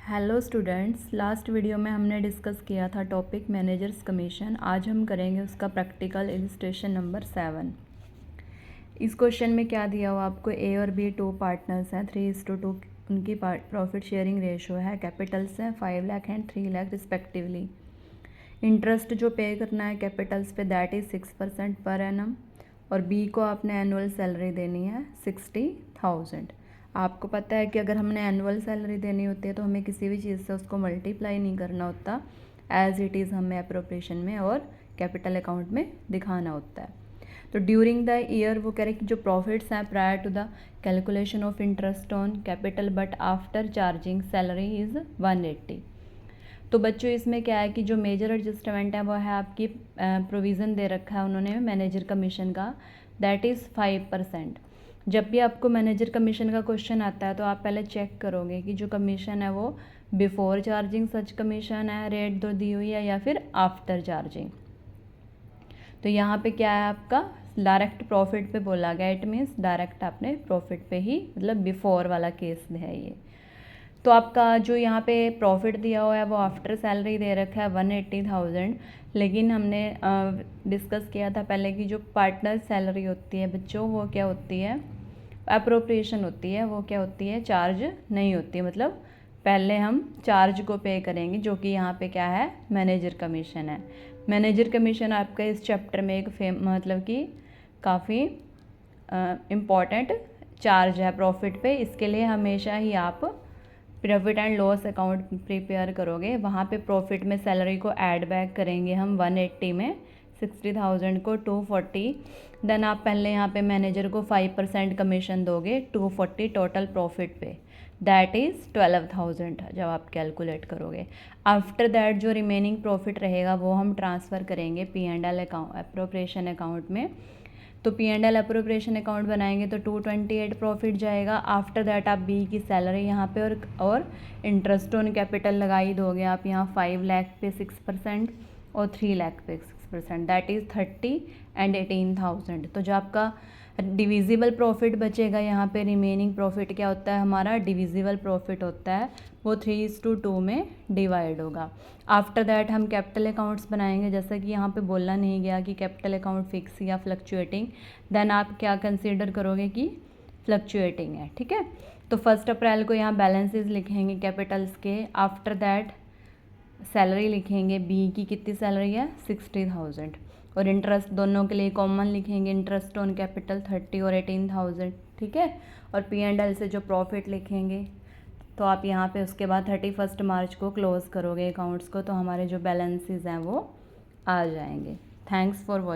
Hello students, last video में हमने discuss किया था टॉपिक मैनेजर्स कमीशन। आज हम करेंगे उसका प्रैक्टिकल इलस्ट्रेशन नंबर 7। इस क्वेश्चन में क्या दिया हुआ आपको, ए और बी 2 पार्टनर्स हैं, 3:2 उनकी प्रॉफिट शेयरिंग रेशो है, कैपिटल्स हैं 5 lakh and 3 lakh respectively. Interest जो पे करना है कैपिटल्स पे दैट इज़ 6% पर एनम, और बी को आपने एनुअल सैलरी देनी है 60,000। आपको पता है कि अगर हमने एनुअल सैलरी देनी होती है तो हमें किसी भी चीज़ से उसको मल्टीप्लाई नहीं करना होता, एज इट इज़ हमें अप्रोप्रिएशन में और कैपिटल अकाउंट में दिखाना होता है। तो ड्यूरिंग द ईयर वो कह रहे कि जो प्रॉफिट्स हैं prior to the calculation of interest on capital but after charging salary is 180। तो बच्चों इसमें क्या है कि जो मेजर एडजस्टमेंट है वो है आपकी प्रोविज़न दे रखा है उन्होंने मैनेजर कमीशन का, दैट इज़ 5%। जब भी आपको मैनेजर कमीशन का क्वेश्चन आता है तो आप पहले चेक करोगे कि जो कमीशन है वो बिफोर चार्जिंग सच कमीशन है, रेट दो दी हुई है, या फिर आफ्टर चार्जिंग। तो यहाँ पे क्या है आपका डायरेक्ट प्रॉफिट पे बोला गया, इट मीन्स डायरेक्ट आपने प्रॉफिट पे ही, मतलब बिफोर वाला केस है ये। तो आपका जो यहाँ पे प्रॉफिट दिया हुआ है वो आफ्टर सैलरी दे रखा है 180,000, लेकिन हमने डिस्कस किया था पहले कि जो पार्टनर सैलरी होती है बच्चों वो क्या होती है, अप्रोप्रिएशन होती है, वो क्या होती है, चार्ज नहीं होती है। मतलब पहले हम चार्ज को पे करेंगे, जो कि यहाँ पे क्या है, मैनेजर कमीशन है। मैनेजर कमीशन आपका इस चैप्टर में एक मतलब कि काफ़ी इम्पॉर्टेंट चार्ज है प्रॉफिट पे। इसके लिए हमेशा ही आप profit and loss account prepare करोगे, वहाँ पे प्रॉफिट में सैलरी को ऐड बैक करेंगे हम 180 में, 60,000 को 240, देन आप पहले यहाँ पे मैनेजर को 5% कमीशन दोगे 240 टोटल प्रॉफिट पे, दैट इज़ 12,000 जब आप कैलकुलेट करोगे। आफ्टर दैट जो रिमेनिंग प्रॉफिट रहेगा वो हम ट्रांसफ़र करेंगे P&L अकाउंट, अप्रोप्रिएशन अकाउंट में। तो P&L अप्रोप्रिएशन अकाउंट बनाएंगे तो 228 प्रॉफिट जाएगा। आफ्टर दैट आप बी की सैलरी यहाँ पे और इंटरेस्ट ऑन कैपिटल लगा ही दोगे आप यहाँ 5 लाख पे 6% और 3 लाख पे 6%, दैट इज़ 30 एंड 18,000। तो जो आपका डिविजिबल प्रॉफिट बचेगा यहाँ पे, रिमेनिंग प्रॉफिट क्या होता है हमारा, डिविजिबल प्रॉफिट होता है, वो 3:2 में डिवाइड होगा। आफ्टर दैट हम कैपिटल अकाउंट्स बनाएंगे, जैसा कि यहाँ पे बोलना नहीं गया कि कैपिटल अकाउंट फिक्स या फ्लक्चुएटिंग, देन आप क्या कंसीडर करोगे कि फ्लक्चुएटिंग है, ठीक है। तो 1 अप्रैल को यहाँ बैलेंसेस लिखेंगे कैपिटल्स के, आफ्टर दैट सैलरी लिखेंगे, बी की कितनी सैलरी है 60,000, और इंटरेस्ट दोनों के लिए कॉमन लिखेंगे, इंटरेस्ट ऑन कैपिटल 30 और 18,000, ठीक है। और P&L से जो प्रॉफिट लिखेंगे, तो आप यहाँ पे उसके बाद 31 मार्च को क्लोज़ करोगे अकाउंट्स को, तो हमारे जो बैलेंसेस हैं वो आ जाएंगे। Thanks for watching.